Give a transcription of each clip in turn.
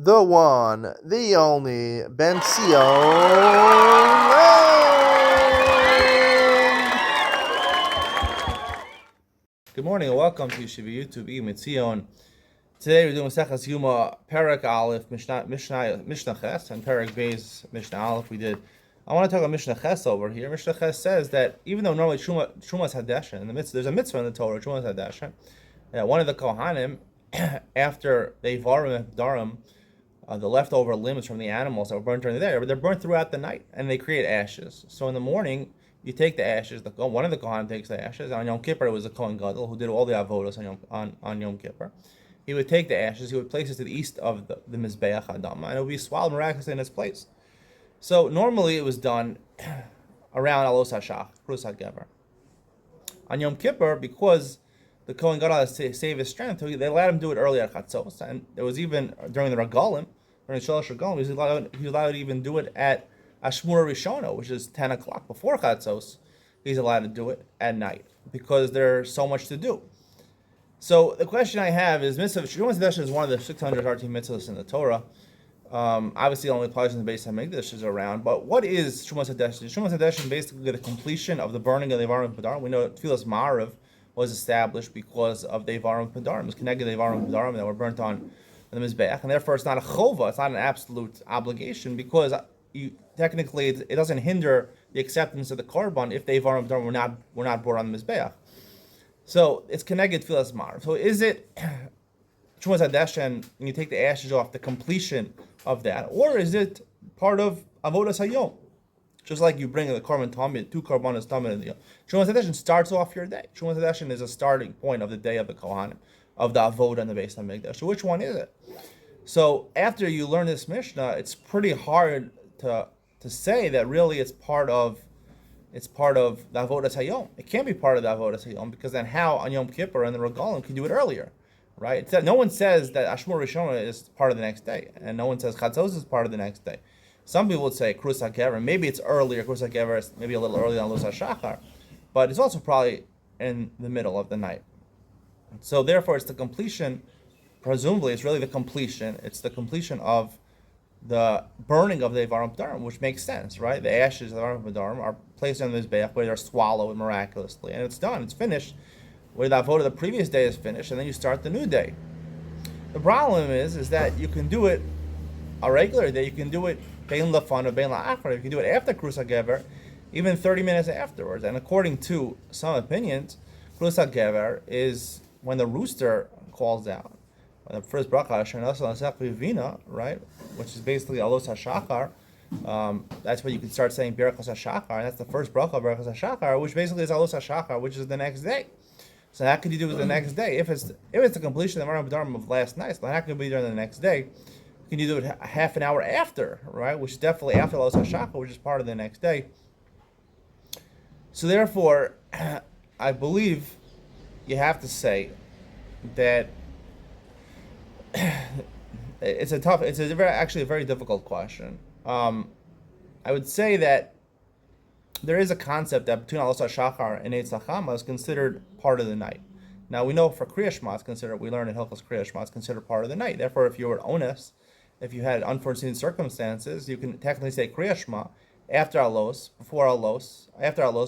the one, the only, Ben Sion. Good morning and welcome to Yeshiva YouTube Iyun Tzion. Today we're doing Maseches Yoma, Perek Aleph, Mishnah Ches, and Perek Beis, Mishnah Aleph. I want to talk about Mishnah Ches over here. Mishnah Ches says that even though normally Shumas Hadeshin, in the midst, there's a mitzvah in the Torah, Shumas Hadeshin, that one of the Kohanim, after they varim and darim, the leftover limbs from the animals that were burnt during the day, they're burnt throughout the night, and they create ashes. So in the morning, you take the ashes. One of the Kohanim takes the ashes. On Yom Kippur, it was the Kohen Gadol who did all the avodas on Yom Kippur. He would take the ashes. He would place it to the east of the Mizbeach Adama, and it would be swallowed miraculously in its place. So normally it was done around Alos Hashach, Krus HaGever. On Yom Kippur, because the Kohen Gadol has to save his strength, they let him do it early at Chatzos, and it was even during the Regalim, during Shalosh Regalim, he was allowed to even do it at Ashmur Rishona, which is 10 o'clock before Chatzos. He's allowed to do it at night because there's so much to do. So the question I have is, Shumas Hadeshin is one of the 613 mitzvahs in the Torah. Obviously, it only applies in the Beis Hamikdash is around. But what is Shumas Hadeshin? Shumas Hadeshin is basically the completion of the burning of the Evarim Padarim. We know Tfilas Ma'ariv was established because of the Evarim Padarim. It was connected to the Evarim Padarim that were burnt on the Mizbeach, and therefore it's not a chova, it's not an absolute obligation, because technically it doesn't hinder the acceptance of the korban if the Evarim Padarim were not brought on the Mizbeach. So it's connected to Tfilas Ma'ariv. So is it Shumas Hadeshin, and you take the ashes off, the completion of that, or is it part of Avodas Hayom? Just like you bring the korban tamid, 2 korbanos tamid in the Yom. Shumas Hadeshin starts off your day. Shumas Hadeshin is a starting point of the day of the Kohanim, of the Avodah and the Beis Hamikdash. So which one is it? So after you learn this Mishnah, it's pretty hard to say that really it's part of the Avodas Hayom. It can't be part of the Avodas Hayom, because then how on Yom Kippur and the Regalim can do it earlier, right? It's that no one says that Ashmur Rishona is part of the next day, and no one says Chatzos is part of the next day. Some people would say Krus HaGever, maybe it's earlier. Krus HaGever is maybe a little earlier than Los HaShachar, but it's also probably in the middle of the night. So therefore, it's the completion. Presumably, it's really the completion. It's the completion of the burning of the Evarim Padarim, which makes sense, right? The ashes of the Evarim Padarim are placed on the Mizbeach, where they're swallowed miraculously, and it's done. It's finished. Where the avodah the previous day is finished, and then you start the new day. The problem is that you can do it a regular day. You can do it bein lafan or bein la'achar. You can do it after Krus HaGever, even 30 minutes afterwards. And according to some opinions, Krus HaGever is when the rooster calls out. The first bracha, right, which is basically Alos HaShachar. That's where you can start saying Berachos HaShachar, and that's the first bracha of Berachos HaShachar, which basically is Alos HaShachar, which is the next day. So how could you do it the next day? If it's the completion of the Evarim Padarim of last night, so how can it be during the next day? Can you do it half an hour after, right? Which is definitely after Alos HaShachar, which is part of the next day. So therefore, I believe you have to say that it's actually a very difficult question. I would say that there is a concept that between Alos HaShachar and Eitz HaChama is considered part of the night. Now we know for Kriya Shema, we learned in Hilchos Kriya Shema, it's considered part of the night. Therefore, if you were onus, if you had unforeseen circumstances, you can technically say Kriya Shema after Alos, before Alos,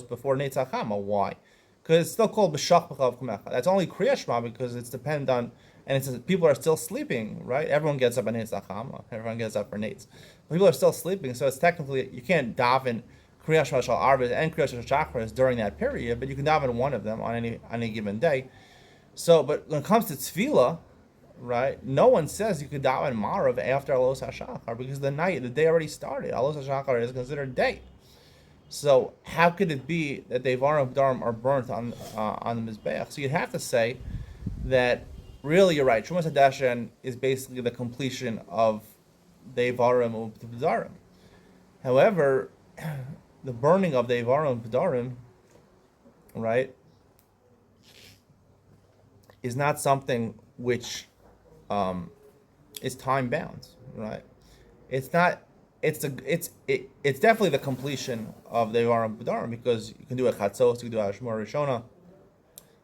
before Eitz HaChama. Why? Because it's still called B'shach B'chav Kumecha. That's only Kriya Shema because it's dependent on, and it's people are still sleeping, right? Everyone gets up on Eitz HaChama. Everyone gets up for Neitz. People are still sleeping, so it's technically, you can't daven Kriya Shema Shal Arvis and Kriya Shema Shachris during that period, but you can daven one of them on any given day. So, but when it comes to Tefillah, right, no one says you could daven Marav after Alos HaShachar, because the day already started. Alos HaShachar is considered day. So how could it be that the Evarim Padarim are burnt on the Mizbeach? So you'd have to say that really you're right. Shumas Hadeshin is basically the completion of the Evarim Padarim. However, the burning of the Evarim Padarim, right, is not something which is time bound, right? It's not. It's definitely the completion of the Evarim Padarim, because you can do a Chatzos, you can do a Shmor Rishona.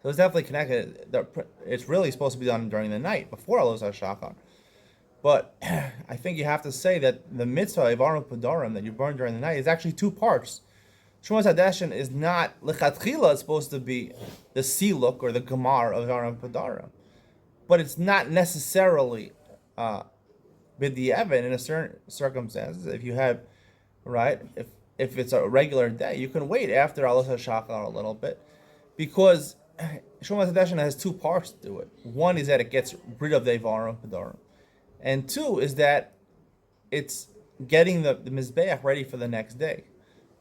So it's definitely connected. It's really supposed to be done during the night before Alos HaShachar. But I think you have to say that the mitzvah of Aron Padarim that you burn during the night is actually two parts. Shmuas Hadeshin is not lechatchila. It's supposed to be the siluk or the gemar of Aron Padarim, but it's not necessarily b'di'evan in a certain circumstances. If you have, right, if it's a regular day, you can wait after Alos HaShachar a little bit, because Shmuas Hadeshin has two parts to it. One is that it gets rid of the Aron Padarim, and two is that it's getting the mizbeach ready for the next day,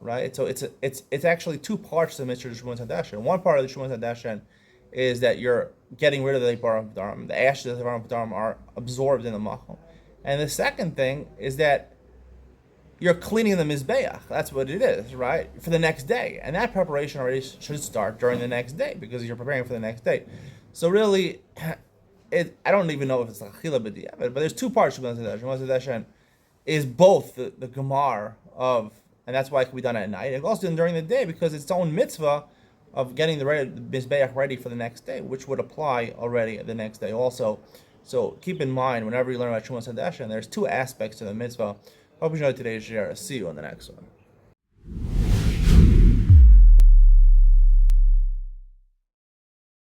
right? So it's actually two parts to the mitzvah of Shmuas Hadeshin. One part of the Shmuas Hadeshin is that you're getting rid of the Aron Padarim. The ashes of the Aron Padarim are absorbed in the machal, and the second thing is that you're cleaning the mizbeach. That's what it is, right? For the next day, and that preparation already should start during the next day because you're preparing for the next day. So really, I don't even know if it's achila b'di'evet, but there's two parts to Shmuas Hadeshin. Shmuas Hadeshin is both the gemar of, and that's why it can be done at night. It can also done during the day because it's its own mitzvah of getting the mizbeach ready for the next day, which would apply already the next day also. So keep in mind, whenever you learn about Shmuas Hadeshin, there's two aspects to the mitzvah. Hope you enjoyed today's share. See you on the next one.